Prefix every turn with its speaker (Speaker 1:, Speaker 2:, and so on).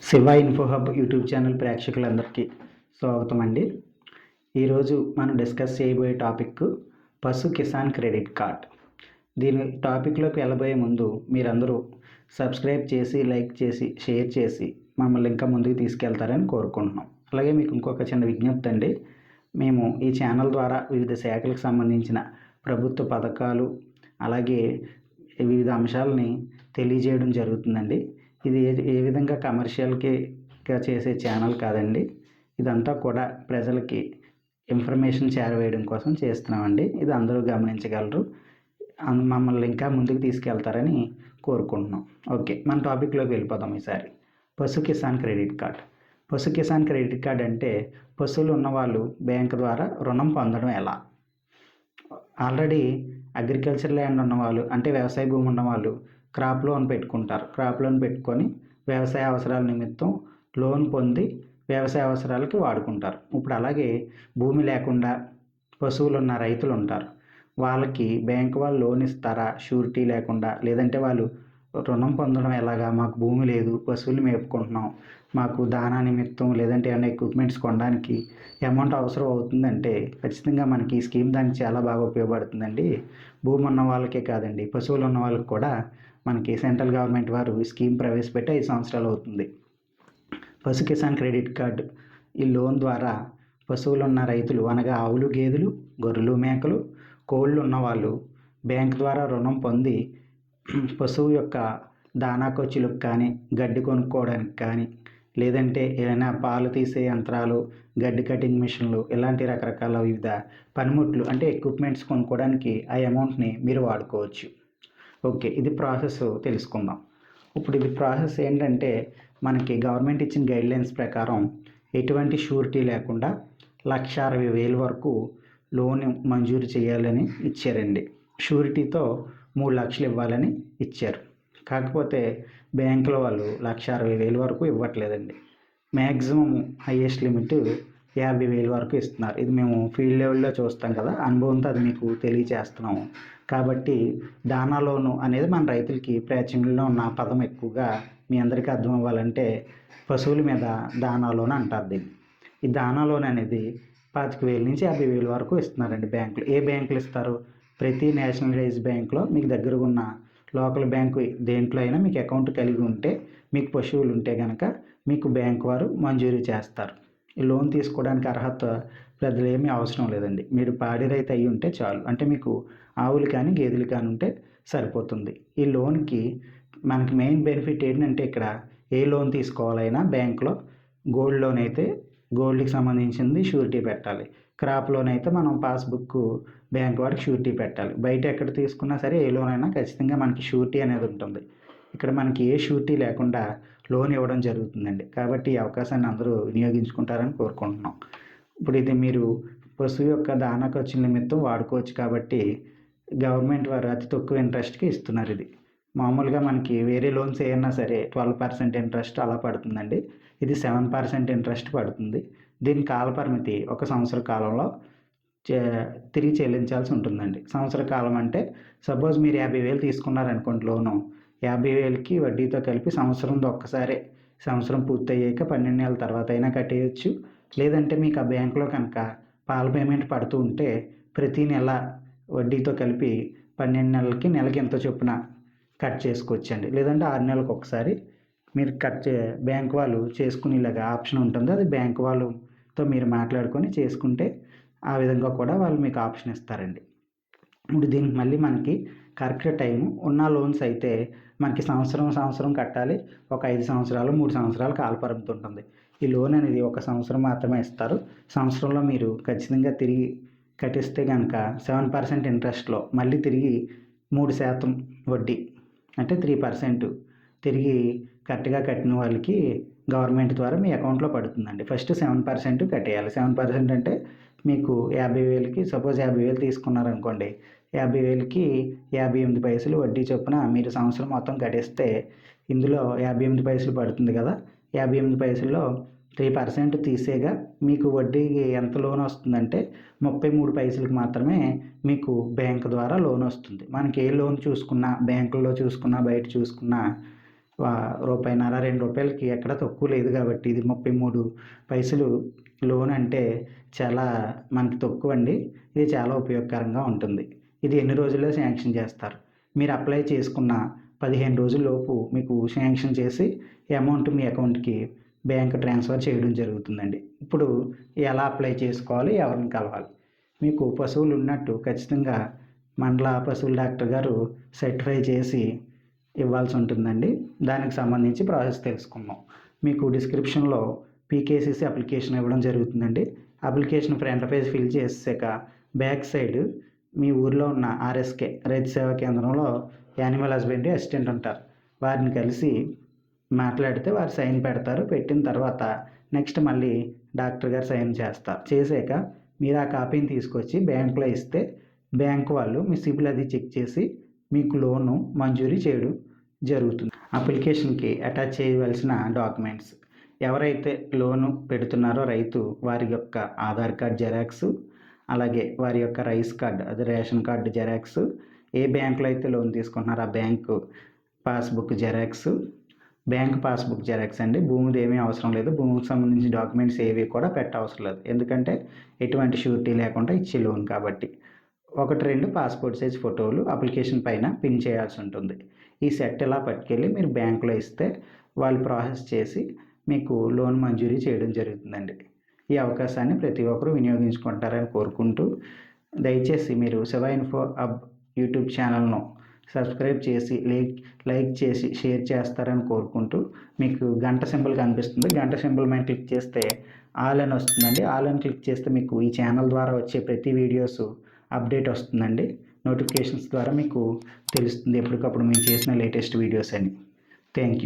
Speaker 1: Shiva info hub YouTube channel ప్రేక్షకులందరికీ స్వాగతం అండి. ఈరోజు మనం డిస్కస్ చేయబోయే టాపిక్ పశు కిసాన్ క్రెడిట్ కార్డ్. దీని టాపిక్లోకి వెళ్ళబోయే ముందు మీరందరూ సబ్స్క్రైబ్ చేసి, లైక్ చేసి, షేర్ చేసి మమ్మల్ని ఇంకా ముందుకు తీసుకెళ్తారని కోరుకుంటున్నాం. అలాగే మీకు ఇంకొక చిన్న విజ్ఞప్తి అండి. మేము ఈ ఛానల్ ద్వారా వివిధ శాఖలకు సంబంధించిన ప్రభుత్వ పథకాలు అలాగే వివిధ అంశాలని తెలియజేయడం జరుగుతుందండి. ఇది ఏ విధంగా కమర్షియల్గా చేసే ఛానల్ కాదండి. ఇదంతా కూడా ప్రజలకి ఇన్ఫర్మేషన్ చేరవేయడం కోసం చేస్తున్నామండి. ఇది అందరూ గమనించగలరు. మమ్మల్ని ఇంకా ముందుకు తీసుకెళ్తారని కోరుకుంటున్నాం. ఓకే, మన టాపిక్లోకి వెళ్ళిపోదాం. ఈసారి పశు కిసాన్ క్రెడిట్ కార్డ్. పశు కిసాన్ క్రెడిట్ కార్డ్ అంటే పశువులు ఉన్నవాళ్ళు బ్యాంకు ద్వారా రుణం పొందడం ఎలా. ఆల్రెడీ అగ్రికల్చర్ ల్యాండ్ ఉన్నవాళ్ళు అంటే వ్యవసాయ భూమి ఉన్నవాళ్ళు క్రాప్ లోన్ పెట్టుకుంటారు. క్రాప్ లోన్ పెట్టుకొని వ్యవసాయ అవసరాల నిమిత్తం లోన్ పొంది వ్యవసాయ అవసరాలకి వాడుకుంటారు. ఇప్పుడు అలాగే భూమి లేకుండా పశువులు ఉన్న రైతులు ఉంటారు. వాళ్ళకి బ్యాంకు వాళ్ళు లోన్ ఇస్తారా షూరిటీ లేకుండా, లేదంటే వాళ్ళు రుణం పొందడం ఎలాగా, మాకు భూమి లేదు, పశువులు మేపుకుంటున్నాం, మాకు దానా నిమిత్తం లేదంటే ఏమైనా ఎక్విప్మెంట్స్ కొనడానికి అమౌంట్ అవసరం అవుతుందంటే ఖచ్చితంగా మనకి ఈ స్కీమ్ దానికి చాలా బాగా ఉపయోగపడుతుందండి. భూమి ఉన్న వాళ్ళకే కాదండి, పశువులు ఉన్న వాళ్ళకి కూడా మనకి సెంట్రల్ గవర్నమెంట్ వారు ఈ స్కీమ్ ప్రవేశపెట్టి 5 సంవత్సరాలు అవుతుంది. పశు కిసాన్ క్రెడిట్ కార్డు ఈ లోన్ ద్వారా పశువులు ఉన్న రైతులు అనగా ఆవులు, గేదెలు, గొర్రెలు, మేకలు, కోళ్ళు ఉన్నవాళ్ళు బ్యాంక్ ద్వారా రుణం పొంది పశువు యొక్క దానా ఖర్చులకు కానీ, గడ్డి కొనుక్కోవడానికి కానీ, లేదంటే ఏదైనా పాలు తీసే యంత్రాలు, గడ్డి కటింగ్ మిషన్లు, ఇలాంటి రకరకాల వివిధ పనిముట్లు అంటే ఎక్విప్మెంట్స్ కొనుక్కోవడానికి ఆ అమౌంట్ని మీరు వాడుకోవచ్చు. ఓకే, ఇది ప్రాసెస్ తెలుసుకుందాం. ఇప్పుడు ఇది ప్రాసెస్ ఏంటంటే మనకి గవర్నమెంట్ ఇచ్చిన గైడ్లైన్స్ ప్రకారం ఎటువంటి షూరిటీ లేకుండా 1,60,000 వరకు లోన్ మంజూరు చేయాలని ఇచ్చారండి. షూరిటీతో 3 లక్షలు ఇవ్వాలని ఇచ్చారు. కాకపోతే బ్యాంకులో వాళ్ళు 1,60,000 వరకు ఇవ్వట్లేదండి. మ్యాక్సిమం హైయెస్ట్ లిమిట్ 50,000 వరకు ఇస్తున్నారు. ఇది మేము ఫీల్డ్ లెవెల్లో చూస్తాం కదా, అనుభవంతో అది మీకు తెలియచేస్తున్నాము. కాబట్టి దానా లోను అనేది మన రైతులకి ప్రాచుర్యంలో ఉన్న పదం ఎక్కువగా మీ అందరికీ అర్థం అవ్వాలంటే పశువుల మీద దానా లోన్ అంటారు దీన్ని. ఈ దానా లోన్ అనేది 25,000 నుంచి 50,000 వరకు ఇస్తున్నారండి బ్యాంకులు. ఏ బ్యాంకులు ఇస్తారు? ప్రతి నేషనలైజ్ బ్యాంకులో మీకు దగ్గర ఉన్న లోకల్ బ్యాంకు దేంట్లో అయినా మీకు అకౌంట్ కలిగి ఉంటే, మీకు పశువులు ఉంటే కనుక మీకు బ్యాంకు వారు మంజూరు చేస్తారు. ఈ లోన్ తీసుకోవడానికి అర్హత పెద్దలు ఏమీ అవసరం లేదండి. మీరు పాడి రైతు అయ్యి ఉంటే చాలు, అంటే మీకు ఆవులు కానీ గేదెలు కానీ ఉంటే సరిపోతుంది. ఈ లోన్కి మనకి మెయిన్ బెనిఫిట్ ఏంటంటే ఇక్కడ ఏ లోన్ తీసుకోవాలైనా బ్యాంకులో గోల్డ్ లోన్ అయితే గోల్డ్కి సంబంధించింది షూరిటీ పెట్టాలి. క్రాప్ లోన్ అయితే మనం పాస్బుక్ బ్యాంక్ వాడికి షూరిటీ పెట్టాలి. బయట ఎక్కడ తీసుకున్నా సరే ఏ లోన్ అయినా ఖచ్చితంగా మనకి షూరిటీ అనేది ఉంటుంది. ఇక్కడ మనకి ఏ షూరిటీ లేకుండా లోన్ ఇవ్వడం జరుగుతుందండి. కాబట్టి ఈ అవకాశాన్ని అందరూ వినియోగించుకుంటారని కోరుకుంటున్నాం. ఇప్పుడు ఇది మీరు పశువు యొక్క దానా ఖర్చుల నిమిత్తం వాడుకోవచ్చు. కాబట్టి గవర్నమెంట్ వారు అతి తక్కువ ఇంట్రెస్ట్కి ఇస్తున్నారు. ఇది మామూలుగా మనకి వేరే లోన్స్ ఏమన్నా సరే 12% ఇంట్రెస్ట్ అలా పడుతుందండి. ఇది 7% ఇంట్రెస్ట్ పడుతుంది. దీని కాలపరిమితి 1 సంవత్సర కాలంలో తిరిగి చెల్లించాల్సి ఉంటుందండి. సంవత్సర కాలం అంటే సపోజ్ మీరు 50,000 తీసుకున్నారనుకోండి లోను, 50,000కి వడ్డీతో కలిపి సంవత్సరంలో ఒక్కసారి సంవత్సరం పూర్తయ్యాక 12 నెలల తర్వాత అయినా కట్టేయచ్చు. లేదంటే మీకు ఆ బ్యాంకులో కనుక పాల పేమెంట్ పడుతూ ఉంటే ప్రతి నెల వడ్డీతో కలిపి 12 నెలలకి నెలకి ఎంత చొప్పున కట్ చేసుకోవచ్చండి. లేదంటే 6 నెలలకు ఒకసారి మీరు బ్యాంక్ వాళ్ళు చేసుకునేలాగా ఆప్షన్ ఉంటుంది. అది బ్యాంక్ వాళ్ళతో మీరు మాట్లాడుకొని చేసుకుంటే ఆ విధంగా కూడా వాళ్ళు మీకు ఆప్షన్ ఇస్తారండి. ఇప్పుడు దీనికి మళ్ళీ మనకి కరెక్ట్ టైము ఉన్న లోన్స్ అయితే మనకి సంవత్సరం కట్టాలి. ఒక 5 సంవత్సరాలు 3 సంవత్సరాలు కాలపరిమితి ఉంటుంది. ఈ లోన్ అనేది 1 సంవత్సరం మాత్రమే ఇస్తారు. సంవత్సరంలో మీరు ఖచ్చితంగా తిరిగి కట్టిస్తే కనుక 7% ఇంట్రెస్ట్లో మళ్ళీ తిరిగి 3% వడ్డీ అంటే 3% తిరిగి కరెక్ట్గా కట్టిన వాళ్ళకి గవర్నమెంట్ ద్వారా మీ అకౌంట్లో పడుతుందండి. ఫస్ట్ 7% కట్టేయాలి. 7% అంటే మీకు 50,000కి సపోజ్ 50,000 తీసుకున్నారనుకోండి, 50,000కి 58 పైసలు వడ్డీ చొప్పున మీరు సంవత్సరం మొత్తం కట్టేస్తే ఇందులో 58 పైసలు పడుతుంది కదా. 58 పైసల్లో 3% తీసేగా మీకు వడ్డీ ఎంత లోన్ వస్తుందంటే 33 పైసలకు మాత్రమే మీకు బ్యాంకు ద్వారా లోన్ వస్తుంది. మనకి ఏ లోన్ చూసుకున్నా, బ్యాంకుల్లో చూసుకున్నా, బయట చూసుకున్నా రూపాయిన్నర ₹2 ఎక్కడ తక్కువ లేదు కాబట్టి ఇది 33 పైసలు లోన్ అంటే చాలా మనకి తక్కువ అండి. ఇది చాలా ఉపయోగకరంగా ఉంటుంది. ఇది ఎన్ని రోజుల్లో శాంక్షన్ చేస్తారు. మీరు అప్లై చేసుకున్న 15 రోజుల్లోపు మీకు శాంక్షన్ చేసి అమౌంట్ మీ అకౌంట్కి బ్యాంక్ ట్రాన్స్ఫర్ చేయడం జరుగుతుందండి. ఇప్పుడు ఎలా అప్లై చేసుకోవాలి, ఎవరిని కలవాలి? మీకు పశువులు ఉన్నట్టు ఖచ్చితంగా మండల పశువుల డాక్టర్ గారు సర్టిఫై చేసి ఇవ్వాల్సి ఉంటుందండి. దానికి సంబంధించి ప్రాసెస్ తెలుసుకుందాం. మీకు డిస్క్రిప్షన్లో పీకేసీసీ అప్లికేషన్ ఇవ్వడం జరుగుతుందండి. అప్లికేషన్ ఫ్రంట్ పేజ్ ఫిల్ చేసాక బ్యాక్ సైడ్ మీ ఊర్లో ఉన్న ఆర్ఎస్కే రైతు సేవా కేంద్రంలో యానిమల్ హస్బెండరీ అసిస్టెంట్ ఉంటారు. వారిని కలిసి మాట్లాడితే వారు సైన్ పెడతారు. పెట్టిన తర్వాత నెక్స్ట్ మళ్ళీ డాక్టర్ గారు సైన్ చేస్తారు. చేసాక మీరు ఆ కాపీని తీసుకొచ్చి బ్యాంకులో ఇస్తే బ్యాంకు వాళ్ళు మీ సిబిల్ అది చెక్ చేసి మీకు లోను మంజూరీ చేయడం జరుగుతుంది. అప్లికేషన్కి అటాచ్ చేయవలసిన డాక్యుమెంట్స్, ఎవరైతే లోను పెడుతున్నారో రైతు వారి యొక్క ఆధార్ కార్డ్ జెరాక్స్, అలాగే వారి యొక్క రైస్ కార్డ్ అది రేషన్ కార్డు జెరాక్స్, ఏ బ్యాంకులో అయితే లోన్ తీసుకుంటున్నారో ఆ bank passbook xerox, bank passbook xerox అండి. భూమిది ఏమీ అవసరం లేదు. భూమికి సంబంధించిన డాక్యుమెంట్స్ ఏవి కూడా పెట్టవసరం లేదు. ఎందుకంటే ఎటువంటి షూరిటీ లేకుండా ఇచ్చే లోన్ కాబట్టి. 1-2 పాస్పోర్ట్ సైజ్ ఫోటోలు అప్లికేషన్ పైన పిన్ చేయాల్సి ఉంటుంది. ఈ సెట్ ఇలా పట్టుకెళ్ళి మీరు బ్యాంకులో ఇస్తే వాళ్ళు ప్రాసెస్ చేసి మీకు లోన్ మంజూరీ చేయడం జరుగుతుందండి. ఈ అవకాశాన్ని ప్రతి ఒక్కరూ వినియోగించుకుంటారని కోరుకుంటూ, దయచేసి మీరు శివ ఇన్ఫో హబ్ యూట్యూబ్ ఛానల్ను సబ్స్క్రైబ్ చేసి లైక్ చేసి షేర్ చేస్తారని కోరుకుంటూ, మీకు గంట సింబల్ కనిపిస్తుంది. గంట సింబల్ మీద క్లిక్ చేస్తే ఆల్ అని వస్తుందండి. ఆల్ అని క్లిక్ చేస్తే మీకు ఈ ఛానల్ ద్వారా వచ్చే ప్రతి వీడియోస్ అప్డేట్ వస్తుందండి. నోటిఫికేషన్స్ ద్వారా మీకు తెలుస్తుంది ఎప్పటికప్పుడు మేము చేసిన లేటెస్ట్ వీడియోస్ అని. Thank you.